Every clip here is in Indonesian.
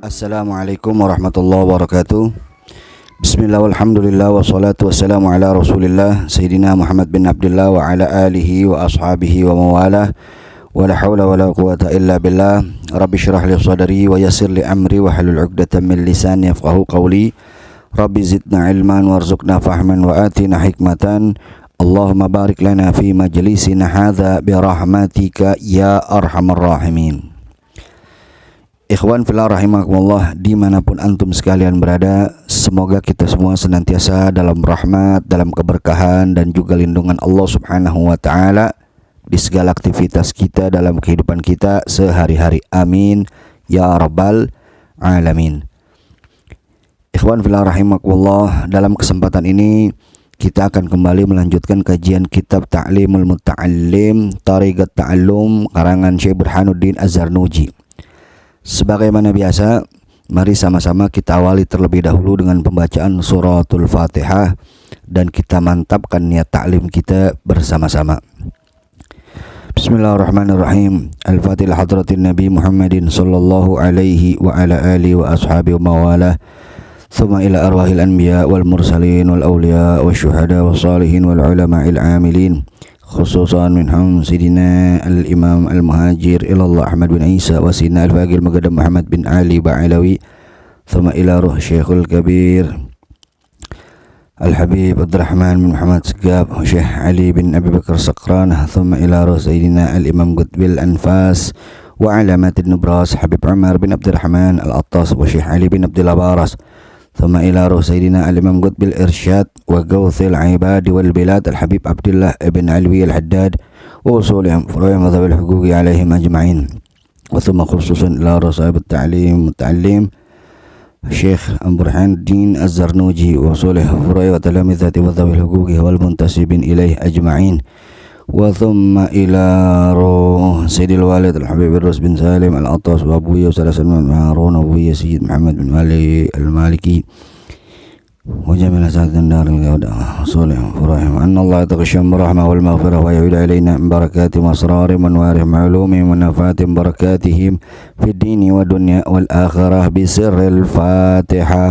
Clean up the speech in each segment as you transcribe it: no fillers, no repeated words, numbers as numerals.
Assalamualaikum warahmatullahi wabarakatuh. Bismillah walhamdulillah wassalatu wassalamu ala rasulillah Sayyidina Muhammad bin Abdullah wa ala alihi wa ashabihi wa mawalah. Wa la hawla wa la quwata illa billah. Rabbi syrah li sadri wa yassir li amri wa halul 'uqdatam min lisani yafqahu qawli. Rabbi zidna ilman warzuqna fahman wa atina hikmatan. Allahumma barik lana fi majlisina hadza bi rahmatika ya arhamar rahimin. Ikhwan fillah rahimakumullah, dimanapun antum sekalian berada, semoga kita semua senantiasa dalam rahmat, dalam keberkahan dan juga lindungan Allah subhanahu wa ta'ala di segala aktivitas kita dalam kehidupan kita sehari-hari. Amin ya rabbal alamin. Ikhwan fillah rahimakumullah, dalam kesempatan ini kita akan kembali melanjutkan kajian kitab Ta'limul Muta'allim Tariqat Ta'allum karangan Syekh Burhanuddin Az-Zarnuji. Sebagaimana biasa, mari sama-sama kita awali terlebih dahulu dengan pembacaan suratul Fatihah dan kita mantapkan niat ta'lim kita bersama-sama. Bismillahirrahmanirrahim. Al-Fatihah hadratin Nabi Muhammadin sallallahu alaihi wa ala alihi wa ashabihi wa mawalah. Thumma ila arwahil anbiya wal mursalin wal awliya wal syuhada wal salihin wal ulama'il amilin. Khususan minhum Sidina Al-Imam Al-Muhajir ilallah Ahmad bin Isa wa Sidina Al-Faqih Al-Muqaddam Muhammad bin Ali Ba'alawi. Thumma ila ruh Syekhul Kabir Al-Habib Abdurrahman bin Muhammad Segab wa Syekh Ali bin Abi Bakar Saqran. Thumma ila ruh Sayyidina Al-Imam Qutbil Anfas wa Alamatin Nubras Habib Umar bin Abdurrahman Al-Attas wa Syekh Ali bin Abdullah Baras. ثم إلى روح سيدنا الإمام قطب الإرشاد وغوث العباد والبلاد الحبيب عبد الله بن علوي الحداد ووصولهم فروع مذهب الحقوق عليهم أجمعين. وثم خصوصا إلى روح صاحب التعليم متعلم الشيخ برهان الدين الزرنوجي ووصوله فروع وتلامذة مذهب الحقوق والمنتسبين إليه أجمعين. وثم إلى روح سيد الوالد الحبيب الرس بن سالم العطاس وأبوية وسالة سلمان بن هارون وأبوية سيد محمد بن علي المالكي وجميع أساتذة الدار الجودة وصولهم فرحهم أن الله يتغشم برحمة والمغفرة ويعود إلينا من بركات وأسرار وأنوارهم وعلومهم ونفات بركاتهم في الدين والدنيا والآخرة بسر الفاتحة.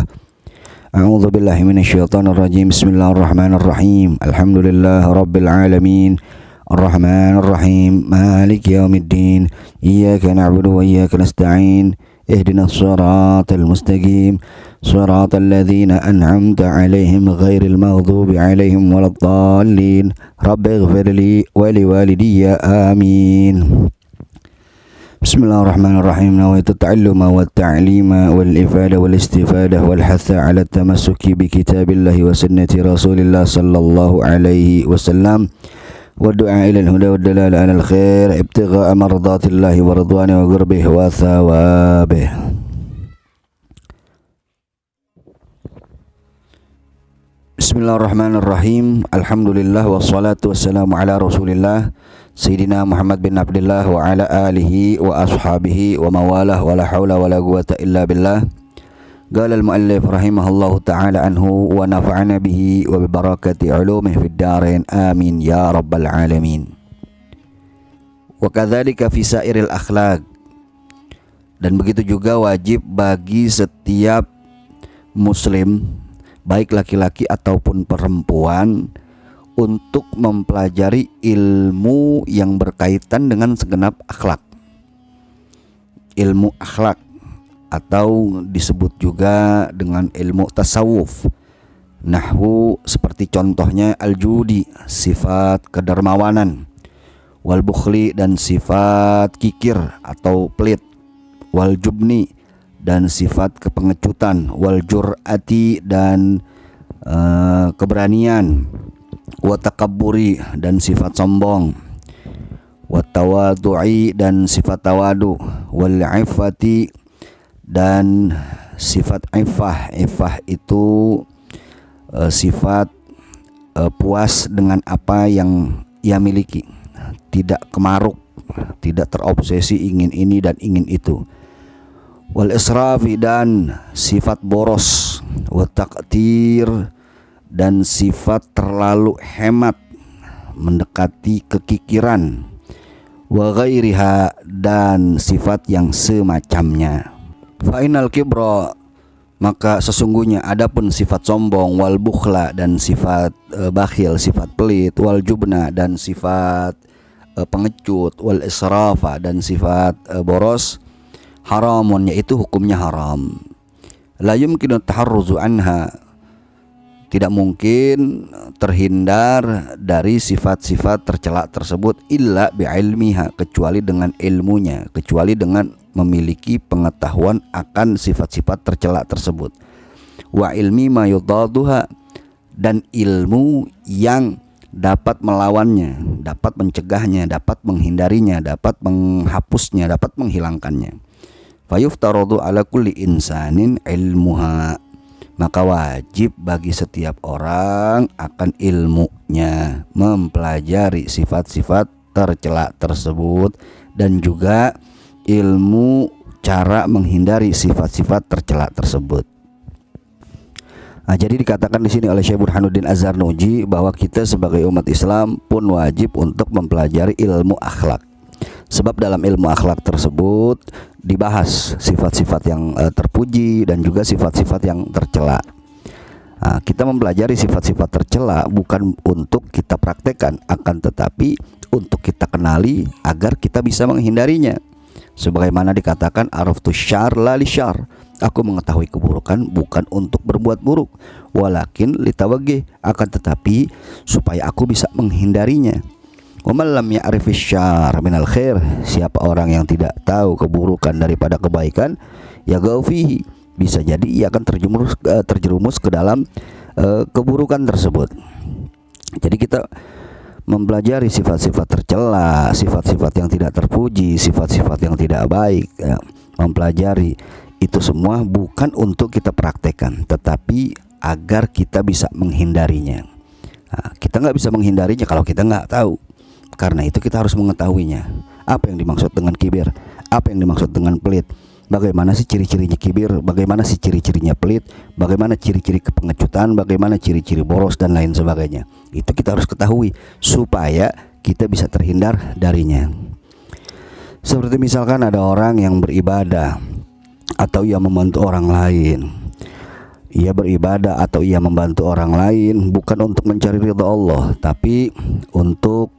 أعوذ بالله من الشيطان الرجيم. بسم الله الرحمن الرحيم. الحمد لله رب العالمين الرحمن الرحيم مالك يوم الدين إياك نعبد وإياك نستعين اهدنا الصراط المستقيم صراط الذين أنعمت عليهم غير المغضوب عليهم ولا الضالين رب اغفر لي ولوالدي آمين. بسم الله الرحمن الرحيم. نويت التعلم والتعليم والإفادة والاستفادة والحث على التمسك بكتاب الله وسنة رسول الله صلى الله عليه وسلم والدعاء إلى الهدى والدلالة على الخير ابتغاء مرضات الله ورضوانه وقربه وثوابه. Bismillahirrahmanirrahim. Alhamdulillah wassalatu wassalamu ala rasulillah Sayyidina Muhammad bin Abdullah wa ala alihi wa ashabihi wa mawalah wa la hawla wa la quwata illa billah. Qala al-muallif rahimahullahu ta'ala anhu wa nafa'ana bihi wa bi barakati ulumih fid darain amin ya rabbal alamin. Wa kadzalika fi sairil akhlaq, dan begitu juga wajib bagi setiap muslim baik laki-laki ataupun perempuan untuk mempelajari ilmu yang berkaitan dengan segenap akhlak. Ilmu akhlak atau disebut juga dengan ilmu tasawuf. Nahwu seperti contohnya al-judi, sifat kedermawanan, wal bukhli dan sifat kikir atau pelit, wal jubni dan sifat kepengecutan, wal jur'ati dan keberanian, wa takabburi dan sifat sombong, wa tawadu'i dan sifat tawadu, wal iffati dan sifat iffah. Iffah itu sifat puas dengan apa yang ia miliki, tidak kemaruk, tidak terobsesi ingin ini dan ingin itu. Wal israfi dan sifat boros, wa taqtir dan sifat terlalu hemat mendekati kekikiran, wa ghairiha dan sifat yang semacamnya. Fa innal kibra, maka sesungguhnya adapun sifat sombong, wal bukhla dan sifat bakhil, sifat pelit, wal jubna dan sifat pengecut, wal israfa dan sifat boros, haramun, yaitu hukumnya haram. La yumkinu taharruzu anha, tidak mungkin terhindar dari sifat-sifat tercela tersebut illa bi'ilmiha, kecuali dengan ilmunya, kecuali dengan memiliki pengetahuan akan sifat-sifat tercela tersebut. Wa ilmi ma yudaduha, dan ilmu yang dapat melawannya, dapat mencegahnya, dapat menghindarinya, dapat menghapusnya, dapat menghilangkannya. Fayuftaradu ala kulli insanin ilmuha, maka wajib bagi setiap orang akan ilmunya, mempelajari sifat-sifat tercela tersebut dan juga ilmu cara menghindari sifat-sifat tercela tersebut. Nah, jadi dikatakan di sini oleh Syekh Burhanuddin Az-Zarnuji bahwa kita sebagai umat Islam pun wajib untuk mempelajari ilmu akhlak. Sebab dalam ilmu akhlak tersebut dibahas sifat-sifat yang terpuji dan juga sifat-sifat yang tercela. Nah, kita mempelajari sifat-sifat tercela bukan untuk kita praktekkan, akan tetapi untuk kita kenali agar kita bisa menghindarinya. Sebagaimana dikatakan araftu syar la li syar, aku mengetahui keburukan bukan untuk berbuat buruk, walakin litawagih, akan tetapi supaya aku bisa menghindarinya. Wa man lam ya'rif syarr minal khair, siapa orang yang tidak tahu keburukan daripada kebaikan, ya gaufihi, bisa jadi ia akan terjerumus ke dalam keburukan tersebut. Jadi kita mempelajari sifat-sifat tercela, sifat-sifat yang tidak terpuji, sifat-sifat yang tidak baik, ya. Mempelajari itu semua bukan untuk kita praktekkan, tetapi agar kita bisa menghindarinya. Nah, kita nggak bisa menghindarinya kalau kita nggak tahu. Karena itu kita harus mengetahuinya. Apa yang dimaksud dengan kibir? Apa yang dimaksud dengan pelit? Bagaimana sih ciri-cirinya kibir? Bagaimana sih ciri-cirinya pelit? Bagaimana ciri-ciri kepengecutan? Bagaimana ciri-ciri boros dan lain sebagainya? Itu kita harus ketahui supaya kita bisa terhindar darinya. Seperti misalkan ada orang yang beribadah atau ia membantu orang lain. Ia beribadah atau ia membantu orang lain bukan untuk mencari ridha Allah, tapi untuk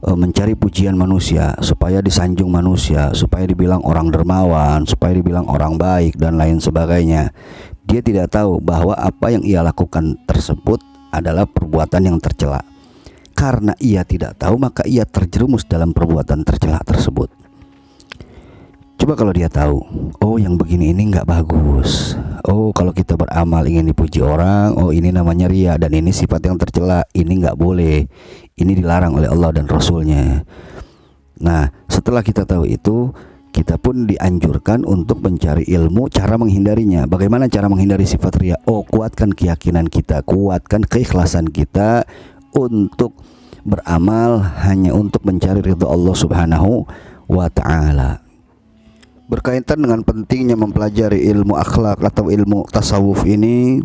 mencari pujian manusia, supaya disanjung manusia, supaya dibilang orang dermawan, supaya dibilang orang baik dan lain sebagainya. Dia tidak tahu bahwa apa yang ia lakukan tersebut adalah perbuatan yang tercela. Karena ia tidak tahu, maka ia terjerumus dalam perbuatan tercela tersebut. Coba kalau dia tahu, oh yang begini ini nggak bagus. Oh kalau kita beramal ingin dipuji orang, oh ini namanya riya dan ini sifat yang tercela, ini nggak boleh, ini dilarang oleh Allah dan Rasulnya. Nah setelah kita tahu itu, kita pun dianjurkan untuk mencari ilmu cara menghindarinya. Bagaimana cara menghindari sifat riya? Oh kuatkan keyakinan kita, kuatkan keikhlasan kita untuk beramal hanya untuk mencari ridha Allah Subhanahu wa Ta'ala. Berkaitan dengan pentingnya mempelajari ilmu akhlak atau ilmu tasawuf ini,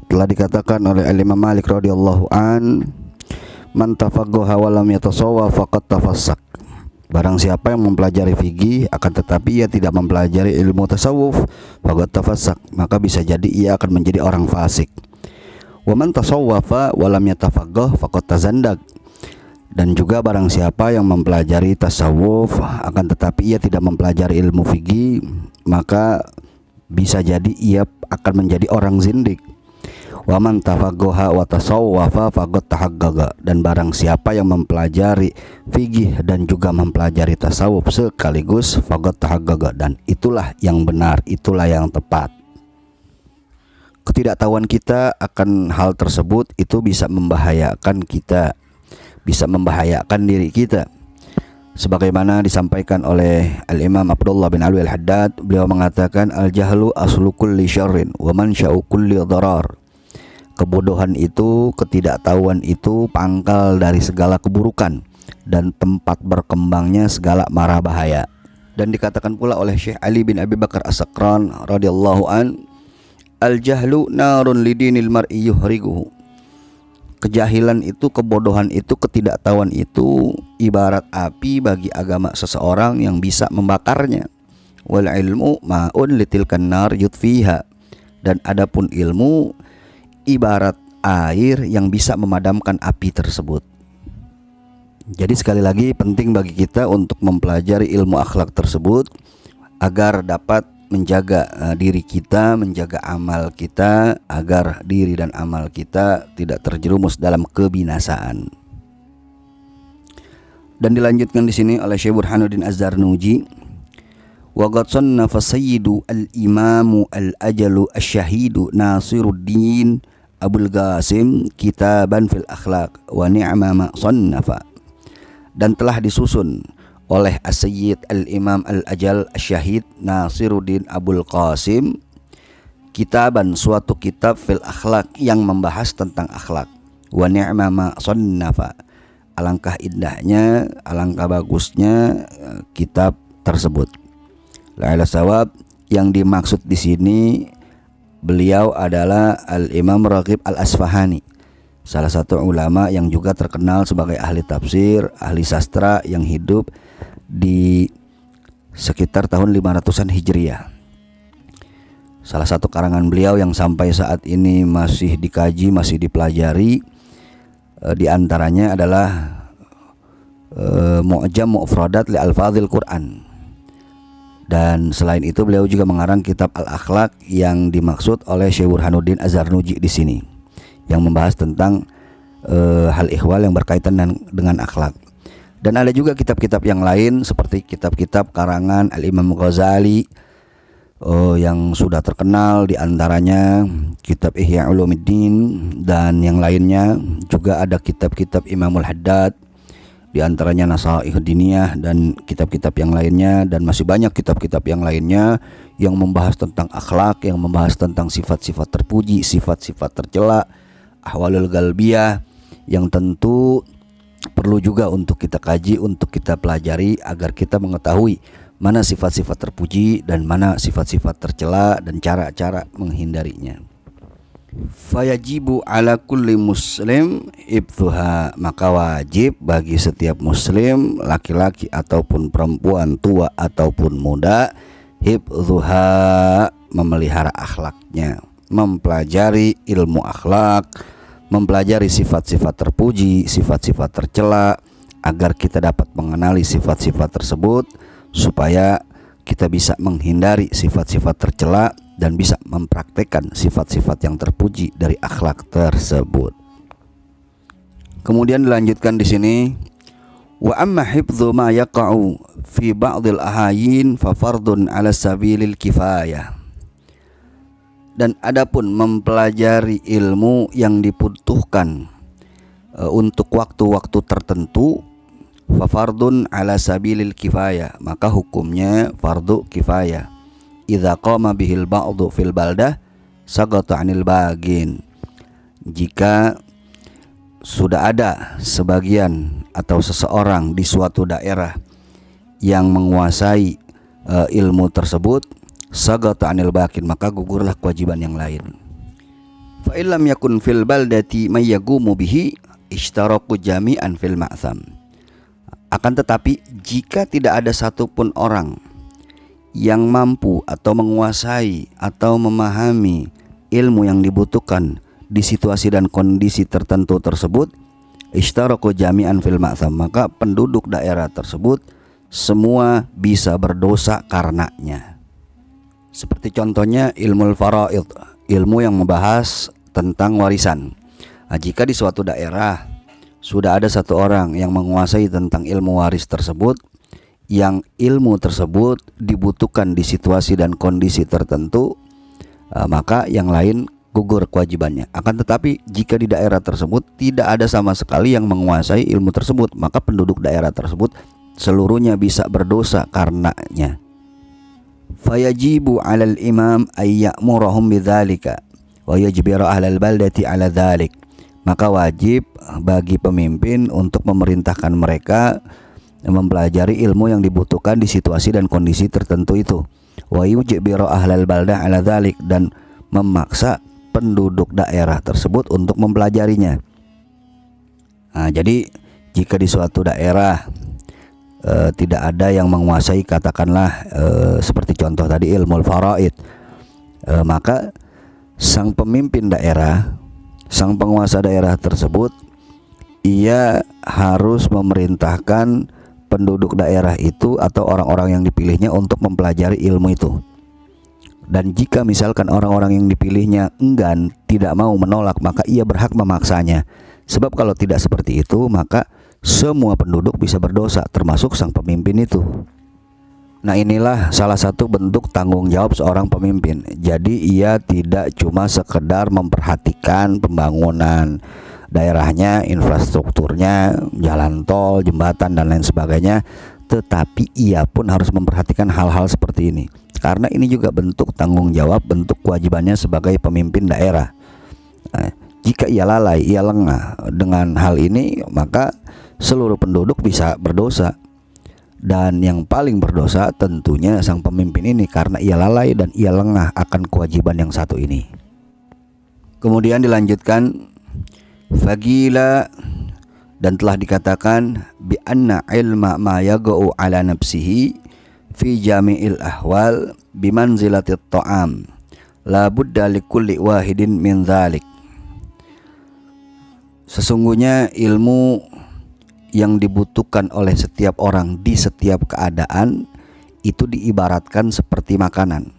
telah dikatakan oleh Imam Malik radhiyallahu an, man tafaqaha wa lam yatasawwaf faqad tafassak. Barang siapa yang mempelajari fikih akan tetapi ia tidak mempelajari ilmu tasawuf, faqad tafassak, maka bisa jadi ia akan menjadi orang fasik. Wa man tasawwafa wa lam yatafaqah faqad tazandak. Dan juga barang siapa yang mempelajari tasawuf akan tetapi ia tidak mempelajari ilmu fikih, maka bisa jadi ia akan menjadi orang zindik. Wa man tafaqaha wa tasawwafa faqad tahaqqaqa. Dan barang siapa yang mempelajari fikih dan juga mempelajari tasawuf sekaligus, faqad tahaqqaqa, dan itulah yang benar, itulah yang tepat. Ketidaktahuan kita akan hal tersebut itu bisa membahayakan kita, bisa membahayakan diri kita. Sebagaimana disampaikan oleh Al-Imam Abdullah bin Alwi Al-Haddad, beliau mengatakan al-jahlu aslu kulli syarrin wa mansya'u kulli dharar. Kebodohan itu, ketidaktahuan itu pangkal dari segala keburukan dan tempat berkembangnya segala mara bahaya. Dan dikatakan pula oleh Syekh Ali bin Abi Bakar As-Sakran radhiyallahu an, al-jahlu narun lidinil mar'i yuhriguhu. Kejahilan itu, kebodohan itu, ketidaktahuan itu ibarat api bagi agama seseorang yang bisa membakarnya. wal ilmu ma'un litilkan nar yutfiha. Dan adapun ilmu ibarat air yang bisa memadamkan api tersebut. Jadi sekali lagi penting bagi kita untuk mempelajari ilmu akhlak tersebut agar dapat menjaga diri kita, menjaga amal kita, agar diri dan amal kita tidak terjerumus dalam kebinasaan. Dan dilanjutkan di sini oleh Syekh Burhanuddin Az-Zarnuji, wa qad sannafa sayyidu al-imamu al-ajalu asy-syahidu Nasiruddin Abul Qasim kitaban fil akhlaq wa ni'ma ma sannafa. Dan telah disusun oleh As-Sayyid Al-Imam Al-Ajal Asy-Syahid Nasiruddin Abul Qasim kitaban, suatu kitab fil akhlaq yang membahas tentang akhlak, wa ni'ma ma sannafa, alangkah indahnya, alangkah bagusnya kitab tersebut. La'ala sawab, yang dimaksud di sini beliau adalah Al-Imam Raghib Al-Asfahani, salah satu ulama yang juga terkenal sebagai ahli tafsir, ahli sastra yang hidup di sekitar tahun 500-an Hijriah. Salah satu karangan beliau yang sampai saat ini masih dikaji, masih dipelajari, di antaranya adalah Mu'jam Mu'fradat li Alfadhil Quran. Dan selain itu beliau juga mengarang kitab Al-Akhlaq yang dimaksud oleh Syekh Burhanuddin Az-Zarnuji di sini, yang membahas tentang hal ihwal yang berkaitan dengan akhlak. Dan ada juga kitab-kitab yang lain seperti kitab-kitab karangan Al-Imam Ghazali yang sudah terkenal, di antaranya kitab Ihya Ulumuddin dan yang lainnya. Juga ada kitab-kitab Imamul Haddad, di antaranya Nasaih Diniyah dan kitab-kitab yang lainnya, dan masih banyak kitab-kitab yang lainnya yang membahas tentang akhlak, yang membahas tentang sifat-sifat terpuji, sifat-sifat tercela, ahwalul galbiyah, yang tentu perlu juga untuk kita kaji, untuk kita pelajari agar kita mengetahui mana sifat-sifat terpuji dan mana sifat-sifat tercela dan cara-cara menghindarinya. Fayajibu ala kulli muslim ibtuha, maka wajib bagi setiap muslim, laki-laki ataupun perempuan, tua ataupun muda, hibzuha, memelihara akhlaknya, mempelajari ilmu akhlak, mempelajari sifat-sifat terpuji, sifat-sifat tercela, agar kita dapat mengenali sifat-sifat tersebut supaya kita bisa menghindari sifat-sifat tercela dan bisa mempraktekkan sifat-sifat yang terpuji dari akhlak tersebut. Kemudian dilanjutkan di sini, wa amma hifdzu ma yaqa'u fi ba'dil ahayin fa fardun 'ala sabilil kifayah. Dan adapun mempelajari ilmu yang dibutuhkan untuk waktu-waktu tertentu, fa fardun 'ala sabilil kifayah, maka hukumnya fardu kifayah. Idza qama bihil ba'du fil baldah sagata 'anil bagin. Jika sudah ada sebagian atau seseorang di suatu daerah yang menguasai ilmu tersebut, sagata 'anil bagin, maka gugurlah kewajiban yang lain. Fa illam yakun fil baldati may yaqumu bihi ishtaraku jami'an fil ma'tham. Akan tetapi jika tidak ada satupun orang yang mampu atau menguasai atau memahami ilmu yang dibutuhkan di situasi dan kondisi tertentu tersebut, ishtaraku jami'an fil ma'tham, maka penduduk daerah tersebut semua bisa berdosa karenanya. Seperti contohnya ilmu faraid, ilmu yang membahas tentang warisan. Nah, jika di suatu daerah sudah ada satu orang yang menguasai tentang ilmu waris tersebut, yang ilmu tersebut dibutuhkan di situasi dan kondisi tertentu, maka yang lain gugur kewajibannya. Akan tetapi jika di daerah tersebut tidak ada sama sekali yang menguasai ilmu tersebut, maka penduduk daerah tersebut seluruhnya bisa berdosa karenanya. Fayajibu 'alal imam ay ya'murahum bidzalika wa yajbiru ahlal baldati 'ala dzalik. Maka wajib bagi pemimpin untuk memerintahkan mereka mempelajari ilmu yang dibutuhkan di situasi dan kondisi tertentu itu. Wa yujbiru ahlal baldah 'ala dzalik, dan memaksa penduduk daerah tersebut untuk mempelajarinya. Nah, jadi jika di suatu daerah tidak ada yang menguasai, katakanlah seperti contoh tadi ilmu faraid, maka sang pemimpin daerah, sang penguasa daerah tersebut, ia harus memerintahkan penduduk daerah itu atau orang-orang yang dipilihnya untuk mempelajari ilmu itu. Dan jika misalkan orang-orang yang dipilihnya enggan, tidak mau, menolak, maka ia berhak memaksanya. Sebab kalau tidak seperti itu, maka semua penduduk bisa berdosa, termasuk sang pemimpin itu. Nah, inilah salah satu bentuk tanggung jawab seorang pemimpin. Jadi ia tidak cuma sekedar memperhatikan pembangunan daerahnya, infrastrukturnya, jalan tol, jembatan dan lain sebagainya, tetapi ia pun harus memperhatikan hal-hal seperti ini. Karena ini juga bentuk tanggung jawab, bentuk kewajibannya sebagai pemimpin daerah. Nah, jika ia lalai, ia lengah dengan hal ini, maka seluruh penduduk bisa berdosa. Dan yang paling berdosa tentunya sang pemimpin ini, karena ia lalai dan ia lengah akan kewajiban yang satu ini. Kemudian dilanjutkan, fagila, dan telah dikatakan bi anna ilma ma yaga'u ala nafsihi fi jami'il ahwal bimanzilatit ta'am la budda likulli wahidin min dzalik. Sesungguhnya ilmu yang dibutuhkan oleh setiap orang di setiap keadaan itu diibaratkan seperti makanan.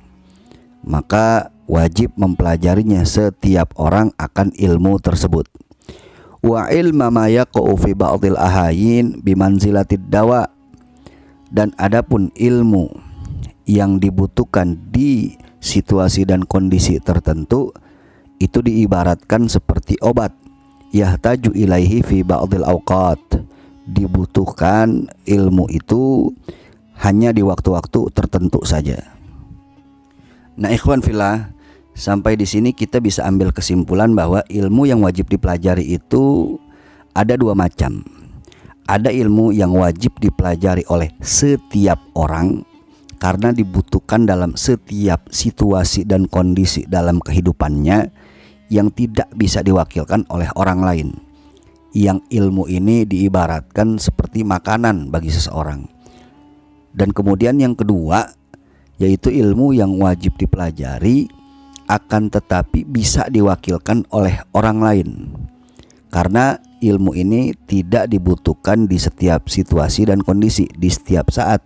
Maka wajib mempelajarinya setiap orang akan ilmu tersebut. Wa ilma ma yaqa'u fi ba'dil ahayin bimanzilatid dawa, dan adapun ilmu yang dibutuhkan di situasi dan kondisi tertentu itu diibaratkan seperti obat. Yahtaju ilaihi fi ba'dil awqat, dibutuhkan ilmu itu hanya di waktu-waktu tertentu saja. Nah, ikhwan fillah, sampai di sini kita bisa ambil kesimpulan bahwa ilmu yang wajib dipelajari itu ada dua macam. Ada ilmu yang wajib dipelajari oleh setiap orang karena dibutuhkan dalam setiap situasi dan kondisi dalam kehidupannya yang tidak bisa diwakilkan oleh orang lain. Yang ilmu ini diibaratkan seperti makanan bagi seseorang. Dan kemudian yang kedua, yaitu ilmu yang wajib dipelajari akan tetapi bisa diwakilkan oleh orang lain. Karena ilmu ini tidak dibutuhkan di setiap situasi dan kondisi, di setiap saat,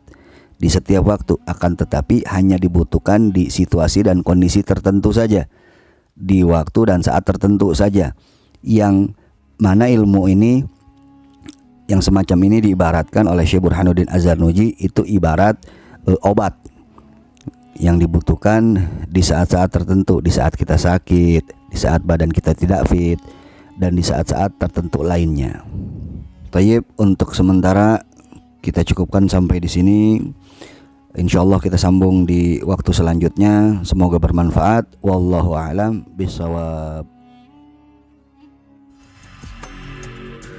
di setiap waktu, akan tetapi hanya dibutuhkan di situasi dan kondisi tertentu saja, di waktu dan saat tertentu saja. Yang mana ilmu ini, yang semacam ini diibaratkan oleh Syekh Burhanuddin Az-Zarnuji itu ibarat obat yang dibutuhkan di saat-saat tertentu, di saat kita sakit, di saat badan kita tidak fit, dan di saat-saat tertentu lainnya. Tayyib, untuk sementara kita cukupkan sampai di sini. Insyaallah kita sambung di waktu selanjutnya. Semoga bermanfaat. Wallahu a'lam bishawab.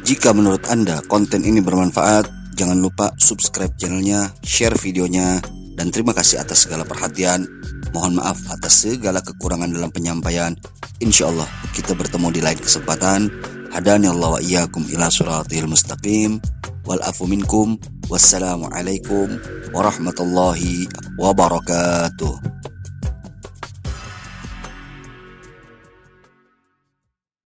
Jika menurut Anda konten ini bermanfaat, jangan lupa subscribe channelnya, share videonya, dan terima kasih atas segala perhatian. Mohon maaf atas segala kekurangan dalam penyampaian. InsyaAllah kita bertemu di lain kesempatan. Hadani Allah wa iyyakum ila siratil mustaqim. Wal afu minkum. Wassalamualaikum warahmatullahi wabarakatuh.